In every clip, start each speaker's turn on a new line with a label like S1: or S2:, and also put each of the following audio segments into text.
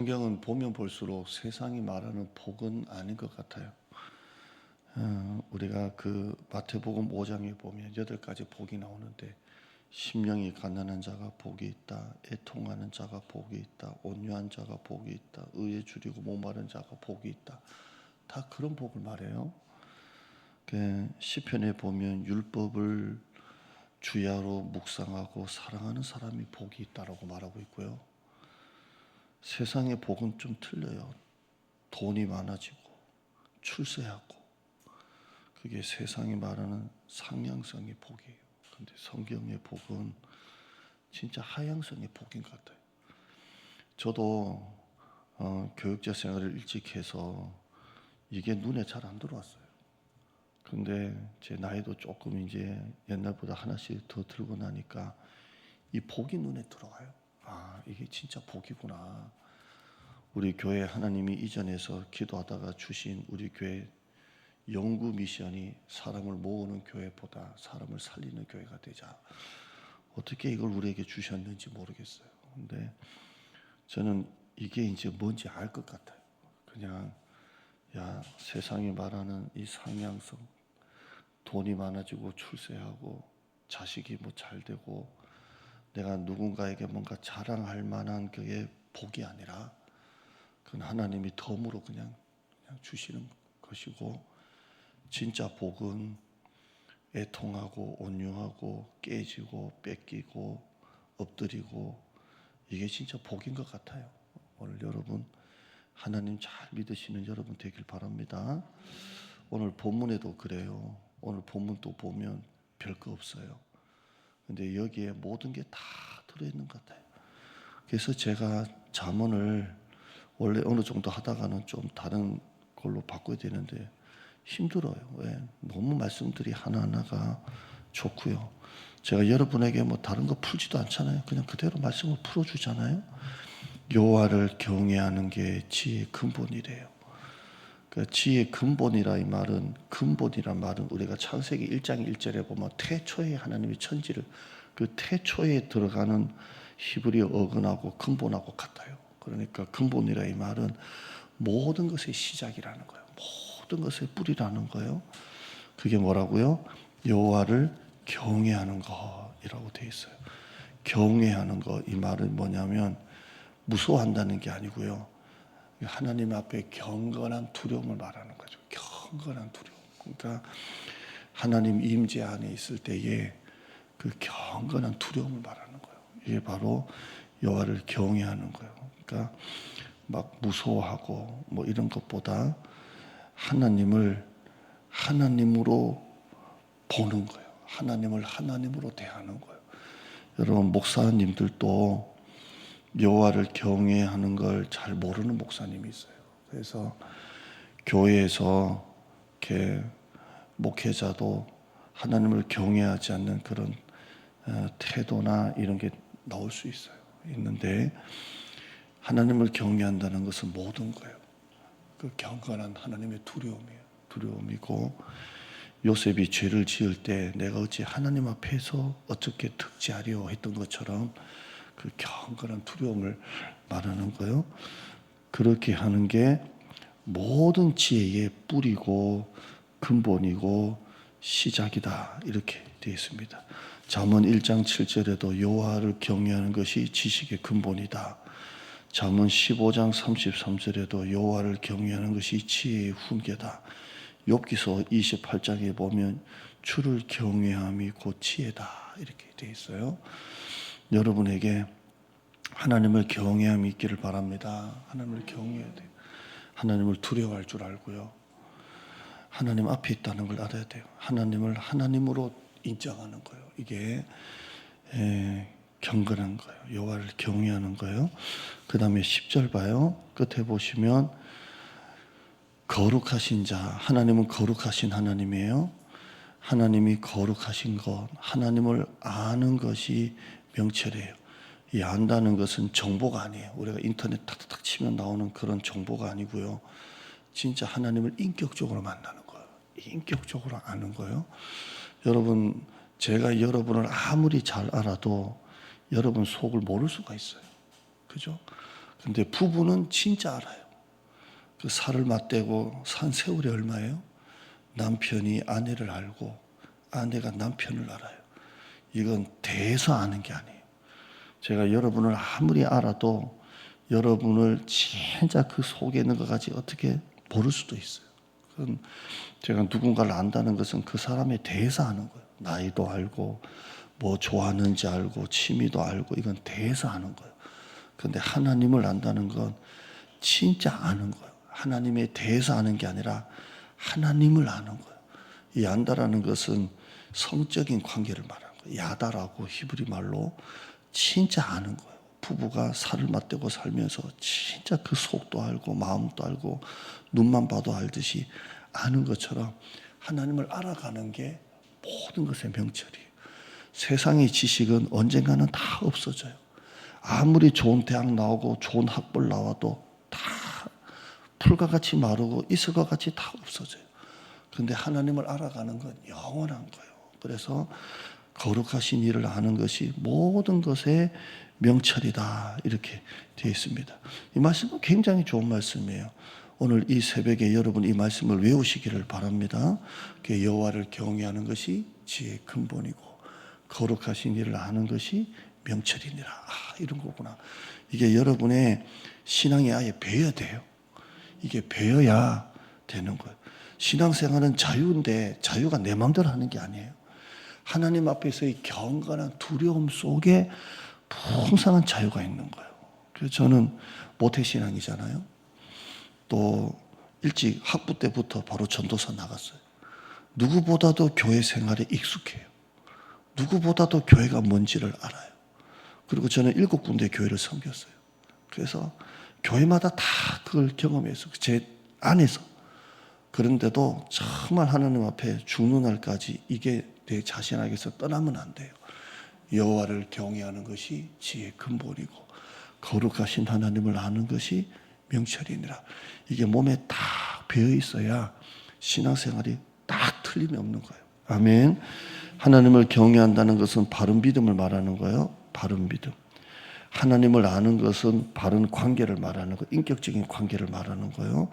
S1: 성경은 보면 볼수록 세상이 말하는 복은 아닌 것 같아요. 우리가 그 마태복음 5장에 보면 8가지 복이 나오는데 심령이 가난한 자가 복이 있다, 애통하는 자가 복이 있다, 온유한 자가 복이 있다, 의에 줄이고 목마른 자가 복이 있다. 다 그런 복을 말해요. 시편에 보면 율법을 주야로 묵상하고 사랑하는 사람이 복이 있다라고 말하고 있고요. 세상의 복은 좀 틀려요. 돈이 많아지고 출세하고, 그게 세상이 말하는 상향성의 복이에요. 근데 성경의 복은 진짜 하향성의 복인 것 같아요. 저도 교육자 생활을 일찍 해서 이게 눈에 잘 안 들어왔어요. 근데 제 나이도 조금 이제 옛날보다 하나씩 더 들고 나니까 이 복이 눈에 들어와요. 아, 이게 진짜 복이구나. 우리 교회 하나님이 이전에서 기도하다가 주신 우리 교회 영구 미션이 사람을 모으는 교회보다 사람을 살리는 교회가 되자. 어떻게 이걸 우리에게 주셨는지 모르겠어요. 근데 저는 이게 이제 뭔지 알 것 같아요. 그냥 세상이 말하는 이 상향성, 돈이 많아지고 출세하고 자식이 뭐 잘 되고 내가 누군가에게 뭔가 자랑할 만한 그게 복이 아니라 그건 하나님이 덤으로 그냥 주시는 것이고, 진짜 복은 애통하고 온유하고 깨지고 뺏기고 엎드리고, 이게 진짜 복인 것 같아요. 오늘 여러분 하나님 잘 믿으시는 여러분 되길 바랍니다. 오늘 본문에도 그래요. 오늘 본문 또 보면 별거 없어요. 근데 여기에 모든 게 다 들어있는 것 같아요. 그래서 제가 잠언을 원래 어느 정도 하다가는 좀 다른 걸로 바꿔야 되는데 힘들어요. 왜? 너무 말씀들이 하나하나가 좋고요. 제가 여러분에게 뭐 다른 거 풀지도 않잖아요. 그냥 그대로 말씀을 풀어주잖아요. 여호와를 경외하는 게 지혜의 근본이래요. 그러니까 지혜의 근본이라 이 말은, 근본이란 말은 우리가 창세기 1장 1절에 보면 태초에 하나님이 천지를, 그 태초에 들어가는 히브리어 어근하고 근본하고 같아요. 그러니까 근본이라 이 말은 모든 것의 시작이라는 거예요. 모든 것의 뿌리라는 거예요. 그게 뭐라고요? 여호와를 경외하는 것이라고 되어 있어요. 경외하는 것, 이 말은 뭐냐면 무서워한다는 게 아니고요. 하나님 앞에 경건한 두려움을 말하는 거죠. 경건한 두려움. 그러니까 하나님 임재 안에 있을 때에 그 경건한 두려움을 말하는 거예요. 이게 바로 여호와를 경외하는 거예요. 그러니까 막 무서워하고 뭐 이런 것보다 하나님을 하나님으로 보는 거예요. 하나님을 하나님으로 대하는 거예요. 여러분 목사님들도 여호와를 경외하는 걸 잘 모르는 목사님이 있어요. 그래서 교회에서 이렇게 목회자도 하나님을 경외하지 않는 그런 태도나 이런 게 나올 수 있어요. 있는데 하나님을 경외한다는 것은 모든 거예요. 그 경건한 하나님의 두려움이에요. 두려움이고, 요셉이 죄를 지을 때 내가 어찌 하나님 앞에서 어떻게 득지하려 했던 것처럼 그 경건한 두려움을 말하는 거예요. 그렇게 하는 게 모든 지혜의 뿌리고 근본이고 시작이다, 이렇게 되어 있습니다. 잠언 1장 7절에도 여호와를 경외하는 것이 지식의 근본이다. 잠언 15장 33절에도 여호와를 경외하는 것이 지혜의 훈계다. 욥기서 28장에 보면 주를 경외함이 곧 지혜다, 이렇게 되어 있어요. 여러분에게 하나님을 경외함이 있기를 바랍니다. 하나님을 경외해야 돼요. 하나님을 두려워할 줄 알고요. 하나님 앞에 있다는 걸 알아야 돼요. 하나님을 하나님으로 인정하는 거예요. 이게 경건한 거예요. 여호와를 경외하는 거예요. 그 다음에 10절 봐요. 끝에 보시면 거룩하신 자, 하나님은 거룩하신 하나님이에요. 하나님이 거룩하신 것, 하나님을 아는 것이 명철이에요. 이 안다는 것은 정보가 아니에요. 우리가 인터넷 탁탁탁 치면 나오는 그런 정보가 아니고요. 진짜 하나님을 인격적으로 만나는 거예요. 인격적으로 아는 거예요. 여러분, 제가 여러분을 아무리 잘 알아도 여러분 속을 모를 수가 있어요. 그죠? 근데 부부는 진짜 알아요. 그 살을 맞대고 산 세월이 얼마예요? 남편이 아내를 알고 아내가 남편을 알아요. 이건 대해서 아는 게 아니에요. 제가 여러분을 아무리 알아도 여러분을 진짜 그 속에 있는 것까지 어떻게 모를 수도 있어요. 그건 제가 누군가를 안다는 것은 그 사람에 대해서 아는 거예요. 나이도 알고 뭐 좋아하는지 알고 취미도 알고 이건 대해서 아는 거예요. 그런데 하나님을 안다는 건 진짜 아는 거예요. 하나님에 대해서 아는 게 아니라 하나님을 아는 거예요. 이 안다라는 것은 성적인 관계를 말하는 거예요. 야다라고 히브리 말로 진짜 아는 거예요. 부부가 살을 맞대고 살면서 진짜 그 속도 알고 마음도 알고 눈만 봐도 알듯이 아는 것처럼 하나님을 알아가는 게 모든 것의 명철이에요. 세상의 지식은 언젠가는 다 없어져요. 아무리 좋은 대학 나오고 좋은 학벌 나와도 다 풀과 같이 마르고 이슬과 같이 다 없어져요. 그런데 하나님을 알아가는 건 영원한 거예요. 그래서 거룩하신 일을 아는 것이 모든 것의 명철이다 이렇게 되어 있습니다. 이 말씀은 굉장히 좋은 말씀이에요. 오늘 이 새벽에 여러분 이 말씀을 외우시기를 바랍니다. 여호와를 경외하는 것이 지혜의 근본이고 거룩하신 일을 아는 것이 명철이니라. 이런 거구나. 이게 여러분의 신앙이 아예 배어야 돼요. 이게 배어야 되는 거예요. 신앙생활은 자유인데 자유가 내 마음대로 하는 게 아니에요. 하나님 앞에서의 경건한 두려움 속에 풍성한 자유가 있는 거예요. 그래서 저는 모태신앙이잖아요. 또 일찍 학부 때부터 바로 전도사 나갔어요. 누구보다도 교회 생활에 익숙해요. 누구보다도 교회가 뭔지를 알아요. 그리고 저는 7군데 교회를 섬겼어요. 그래서 교회마다 다 그걸 경험해서 제 안에서. 그런데도 정말 하나님 앞에 죽는 날까지 이게 내 자신에게서 떠나면 안 돼요. 여호와를 경외하는 것이 지혜의 근본이고 거룩하신 하나님을 아는 것이 명철이니라. 이게 몸에 딱 배어 있어야 신앙생활이 딱 틀림이 없는 거예요. 아멘. 하나님을 경외한다는 것은 바른 믿음을 말하는 거예요. 바른 믿음. 하나님을 아는 것은 바른 관계를 말하는 거, 인격적인 관계를 말하는 거예요.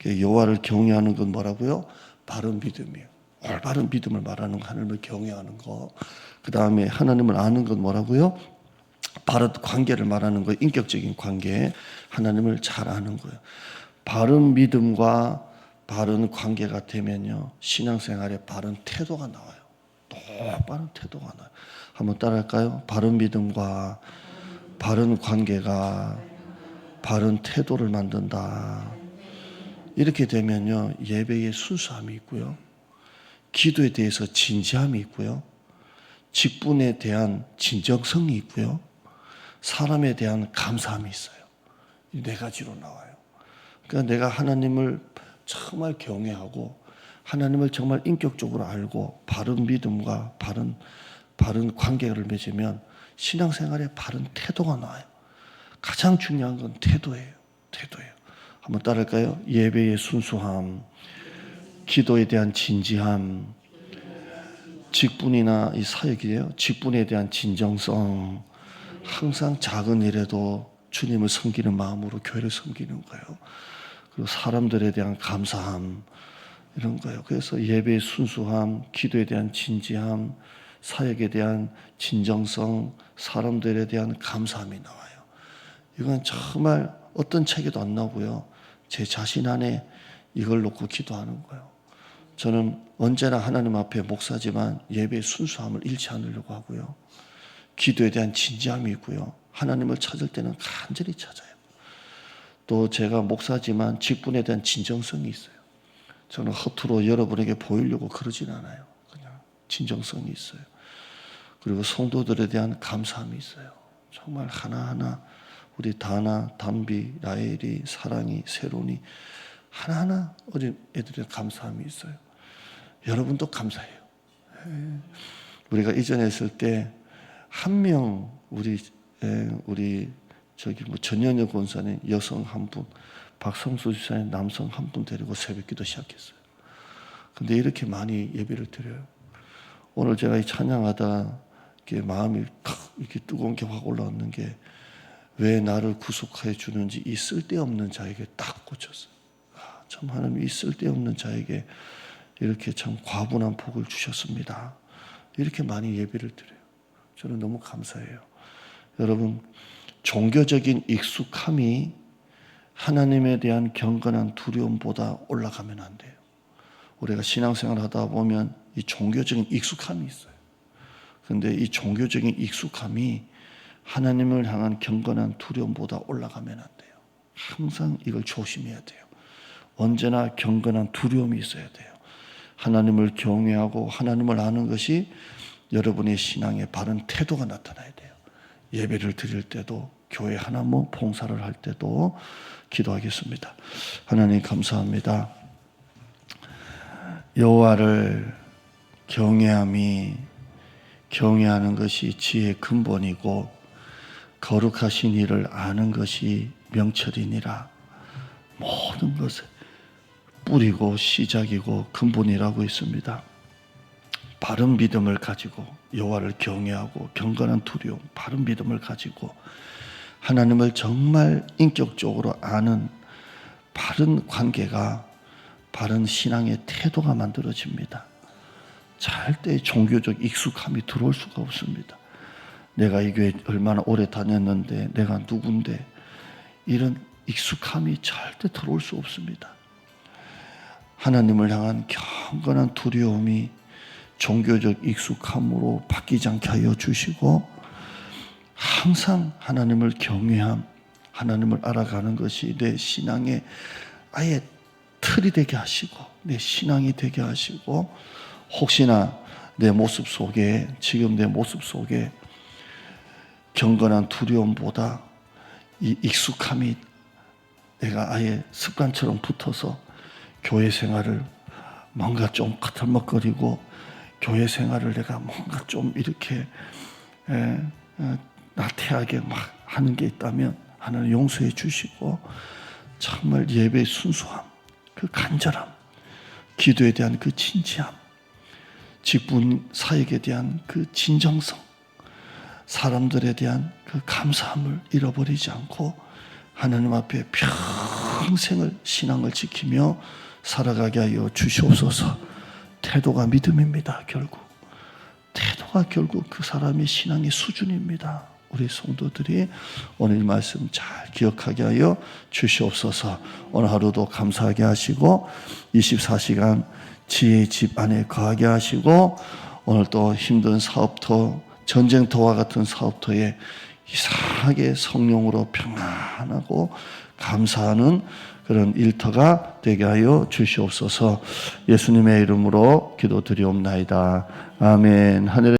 S1: 여호와를 경외하는 건 뭐라고요? 바른 믿음이에요. 올바른 믿음을 말하는 거, 하나님을 경외하는 거. 그 다음에 하나님을 아는 건 뭐라고요? 바른 관계를 말하는 거예요. 인격적인 관계, 하나님을 잘 아는 거예요. 바른 믿음과 바른 관계가 되면요, 신앙생활에 바른 태도가 나와요. 똑바른 태도가 나와요. 한번 따라할까요? 바른 믿음과 바른 관계가 바른 태도를 만든다. 이렇게 되면요, 예배에 순수함이 있고요, 기도에 대해서 진지함이 있고요, 직분에 대한 진정성이 있고요, 사람에 대한 감사함이 있어요. 이 네 가지로 나와요. 그러니까 내가 하나님을 정말 경외하고 하나님을 정말 인격적으로 알고 바른 믿음과 바른 관계를 맺으면 신앙생활에 바른 태도가 나와요. 가장 중요한 건 태도예요. 태도예요. 한번 따라할까요? 예배의 순수함, 기도에 대한 진지함, 직분이나 이 사역이에요. 직분에 대한 진정성, 항상 작은 일에도 주님을 섬기는 마음으로 교회를 섬기는 거예요. 그리고 사람들에 대한 감사함, 이런 거예요. 그래서 예배의 순수함, 기도에 대한 진지함, 사역에 대한 진정성, 사람들에 대한 감사함이 나와요. 이건 정말 어떤 책에도 안 나오고요, 제 자신 안에 이걸 놓고 기도하는 거예요. 저는 언제나 하나님 앞에 목사지만 예배의 순수함을 잃지 않으려고 하고요, 기도에 대한 진지함이 있고요, 하나님을 찾을 때는 간절히 찾아요. 또 제가 목사지만 직분에 대한 진정성이 있어요. 저는 허투루 여러분에게 보이려고 그러진 않아요. 그냥 진정성이 있어요. 그리고 성도들에 대한 감사함이 있어요. 정말 하나하나 우리 다나, 담비, 라엘이, 사랑이, 세론이 하나하나 어린 애들의 감사함이 있어요. 여러분도 감사해요. 우리가 이전에 했을 때 한 명 우리 저기 전현여 권사님 여성 한 분, 박성수 지사님 남성 한 분 데리고 새벽기도 시작했어요. 근데 이렇게 많이 예배를 드려요. 오늘 제가 이 찬양하다 이렇게 마음이 탁 이렇게 뜨거운 게 확 올라오는 게 왜 나를 구속하여 주는지 이 쓸데없는 자에게 딱 꽂혔어요. 참 하나님이 이 쓸데없는 자에게 이렇게 참 과분한 복을 주셨습니다. 이렇게 많이 예배를 드려요. 저는 너무 감사해요. 여러분, 종교적인 익숙함이 하나님에 대한 경건한 두려움보다 올라가면 안 돼요. 우리가 신앙생활 하다 보면 이 종교적인 익숙함이 있어요. 그런데 이 종교적인 익숙함이 하나님을 향한 경건한 두려움보다 올라가면 안 돼요. 항상 이걸 조심해야 돼요. 언제나 경건한 두려움이 있어야 돼요. 하나님을 경외하고 하나님을 아는 것이 여러분의 신앙의 바른 태도가 나타나야 돼요. 예배를 드릴 때도, 교회 하나님 봉사를 할 때도 기도하겠습니다. 하나님 감사합니다. 여호와를 경외하는 것이 지혜의 근본이고 거룩하신 이를 아는 것이 명철이니라. 모든 것의 뿌리고 시작이고 근본이라고 있습니다. 바른 믿음을 가지고 여호와를 경외하고 경건한 두려움, 바른 믿음을 가지고 하나님을 정말 인격적으로 아는 바른 관계가 바른 신앙의 태도가 만들어집니다. 절대 종교적 익숙함이 들어올 수가 없습니다. 내가 이 교회 얼마나 오래 다녔는데, 내가 누군데, 이런 익숙함이 절대 들어올 수 없습니다. 하나님을 향한 경건한 두려움이 종교적 익숙함으로 바뀌지 않게 하여 주시고, 항상 하나님을 경외함, 하나님을 알아가는 것이 내 신앙의 아예 틀이 되게 하시고, 내 신앙이 되게 하시고, 혹시나 내 모습 속에, 지금 내 모습 속에 경건한 두려움보다 이 익숙함이 내가 아예 습관처럼 붙어서 교회 생활을 뭔가 좀 커털먹거리고, 교회 생활을 내가 뭔가 좀 이렇게 나태하게 막 하는 게 있다면 하나님 용서해 주시고, 정말 예배의 순수함, 그 간절함, 기도에 대한 그 진지함, 직분 사역에 대한 그 진정성, 사람들에 대한 그 감사함을 잃어버리지 않고 하나님 앞에 평생을 신앙을 지키며 살아가게 하여 주시옵소서. 태도가 믿음입니다. 태도가 결국 그 사람의 신앙의 수준입니다. 우리 성도들이 오늘 말씀 잘 기억하게 하여 주시옵소서. 오늘 하루도 감사하게 하시고 24시간 지혜의 집 안에 거하게 하시고, 오늘 또 힘든 사업터, 전쟁터와 같은 사업터에 이상하게 성령으로 평안하고 감사하는 그런 일터가 되게 하여 주시옵소서. 예수님의 이름으로 기도드리옵나이다. 아멘. 하늘에